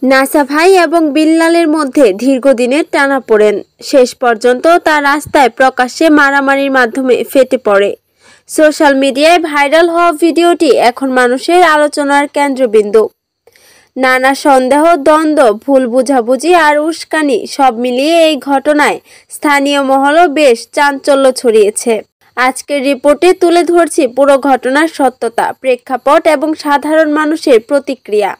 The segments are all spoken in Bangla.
নাসা ভাই এবং বিল্লালের মধ্যে দীর্ঘদিনের টানাপোড়েন শেষ পর্যন্ত তা রাস্তায় প্রকাশ্যে মারামারির মাধ্যমে ফেটে পড়ে। সোশ্যাল মিডিয়ায় ভাইরাল হওয়া ভিডিওটি এখন মানুষের আলোচনার কেন্দ্রবিন্দু। নানা সন্দেহ, দ্বন্দ্ব, ভুল বুঝাবুঝি আর উস্কানি সব মিলিয়ে এই ঘটনায় স্থানীয় মহলেও বেশ চাঞ্চল্য ছড়িয়েছে। আজকের রিপোর্টে তুলে ধরছি পুরো ঘটনার সত্যতা, প্রেক্ষাপট এবং সাধারণ মানুষের প্রতিক্রিয়া।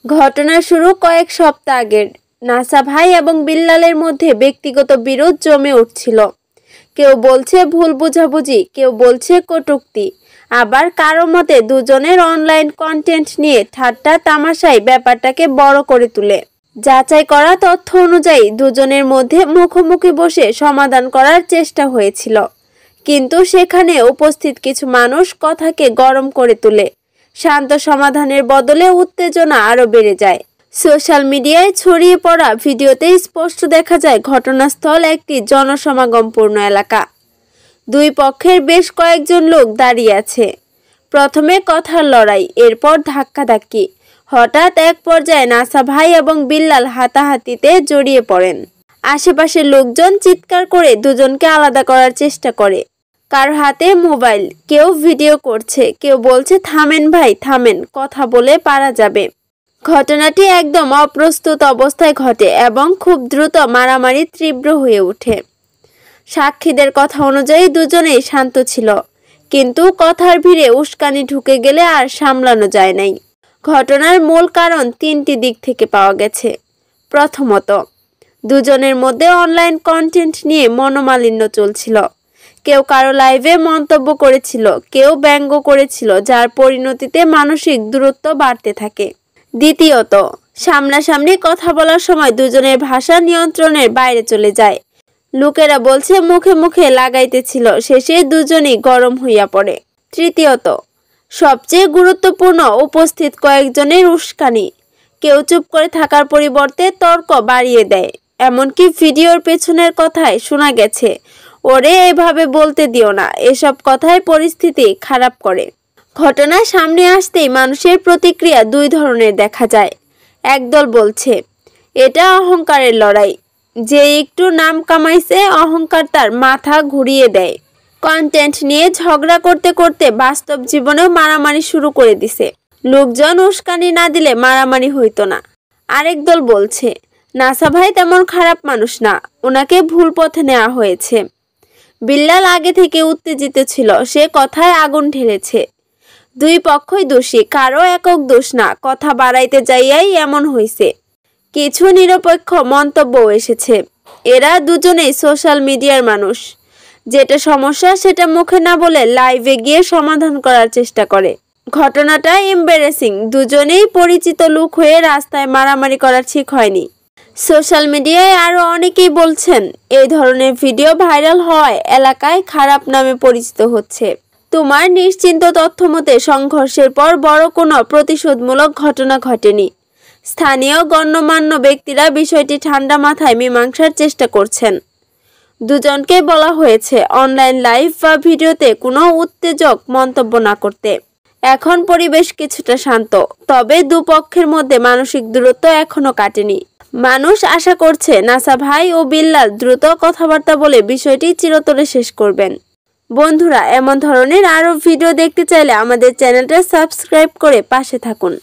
ঘটনার শুরু কয়েক সপ্তাহ আগের। নাসা ভাই এবং বিল্লালের মধ্যে ব্যক্তিগত বিরোধ জমে উঠছিল। কেউ বলছে ভুল বুঝাবুঝি, কেউ বলছে কটূক্তি, আবার কারো মতে দুজনের অনলাইন কন্টেন্ট নিয়ে ঠাট্টা তামাশায় ব্যাপারটাকে বড় করে তুলে। যাচাই করা তথ্য অনুযায়ী দুজনের মধ্যে মুখোমুখি বসে সমাধান করার চেষ্টা হয়েছিল, কিন্তু সেখানে উপস্থিত কিছু মানুষ কথাকে গরম করে তোলে। শান্ত সমাধানের বদলে উত্তেজনা আরও বেড়ে যায়। সোশ্যাল মিডিয়ায় ছড়িয়ে পড়া ভিডিওতে স্পষ্ট দেখা যায় ঘটনাস্থল একটি জনসমাগমপূর্ণ এলাকা। দুই পক্ষের বেশ কয়েকজন লোক দাঁড়িয়ে আছে। প্রথমে কথার লড়াই, এরপর ধাক্কাধাক্কি। হঠাৎ এক পর্যায়ে নাসা ভাই এবং বিল্লাল হাতাহাতিতে জড়িয়ে পড়েন। আশেপাশের লোকজন চিৎকার করে দুজনকে আলাদা করার চেষ্টা করে। কারো হাতে মোবাইল, কেউ ভিডিও করছে, কেউ বলছে থামেন ভাই থামেন, কথা বলে পারা যাবে। ঘটনাটি একদম অপ্রস্তুত অবস্থায় ঘটে এবং খুব দ্রুত মারামারি তীব্র হয়ে ওঠে। সাক্ষীদের কথা অনুযায়ী দুজনেই শান্ত ছিল, কিন্তু কথার ভিড়ে উস্কানি ঢুকে গেলে আর সামলানো যায় নাই। ঘটনার মূল কারণ তিনটি দিক থেকে পাওয়া গেছে। প্রথমত, দুজনের মধ্যে অনলাইন কন্টেন্ট নিয়ে মনোমালিন্য চলছিল। কেউ কারো লাইভে মন্তব্য করেছিল, কেউ ব্যঙ্গ করেছিল, যার পরিণতিতে মানসিক দূরত্ব বাড়তে থাকে। দ্বিতীয়ত, সামনাসামনি কথা বলার সময় দুজনের ভাষা নিয়ন্ত্রণের বাইরে চলে যায়। লোকেরা বলছে মুখে মুখে লাগাইতেছিল, শেষে দুজনই গরম হইয়া পড়ে। তৃতীয়ত, সবচেয়ে গুরুত্বপূর্ণ, উপস্থিত কয়েকজনের উস্কানি। কেউ চুপ করে থাকার পরিবর্তে তর্ক বাড়িয়ে দেয়। এমনকি ভিডিওর পেছনের কথায় শোনা গেছে, ওরে এভাবে বলতে দিও না, এসব কথায় পরিস্থিতি খারাপ করে। ঘটনা সামনে আসতেই মানুষের প্রতিক্রিয়া দুই ধরনের দেখা যায়। একদল বলছে এটা অহংকারের লড়াই, যে একটু নাম কামাইছে অহংকার তার মাথা ঘুরিয়ে দেয়। কন্টেন্ট নিয়ে ঝগড়া করতে করতে বাস্তব জীবনেও মারামারি শুরু করে দিছে। লোকজন উস্কানি না দিলে মারামারি হইতো না। আরেক দল বলছে নাসা ভাই তেমন খারাপ মানুষ না, ওনাকে ভুল পথে নেওয়া হয়েছে। বিল্লাল আগে থেকে উত্তেজিত ছিল, সে কথায় আগুন ঢেলেছে। দুই পক্ষই দোষী, কারো একক দোষ না, কথা বাড়াইতে যাইয়াই এমন হয়েছে। কিছু নিরপেক্ষ মন্তব্যও এসেছে। এরা দুজনেই সোশ্যাল মিডিয়ার মানুষ। যেটা সমস্যা সেটা মুখে না বলে লাইভে গিয়ে সমাধান করার চেষ্টা করে। ঘটনাটা এম্বারেসিং। দুজনেই পরিচিত লোক হয়ে রাস্তায় মারামারি করা ঠিক হয়নি। সোশ্যাল মিডিয়ায় আরও অনেকেই বলছেন এই ধরনের ভিডিও ভাইরাল হওয়ায় এলাকায় খারাপ নামে পরিচিত হচ্ছে। তোমার নিশ্চিন্ত তথ্য মতে সংঘর্ষের পর বড় কোনো প্রতিশোধমূলক ঘটনা ঘটেনি। স্থানীয় গণ্যমান্য ব্যক্তিরা বিষয়টি ঠান্ডা মাথায় মীমাংসার চেষ্টা করছেন। দুজনকে বলা হয়েছে অনলাইন লাইভ বা ভিডিওতে কোনো উত্তেজক মন্তব্য না করতে। এখন পরিবেশ কিছুটা শান্ত, তবে দুপক্ষের মধ্যে মানসিক দূরত্ব এখনো কাটেনি। মানুষ আশা করছে নাসা ভাই ও বিল্লাল দ্রুত কথাবার্তা বলে বিষয়টি চিরতরে শেষ করবেন। বন্ধুরা, এমন ধরনের আরও ভিডিও দেখতে চাইলে আমাদের চ্যানেলটা সাবস্ক্রাইব করে পাশে থাকুন।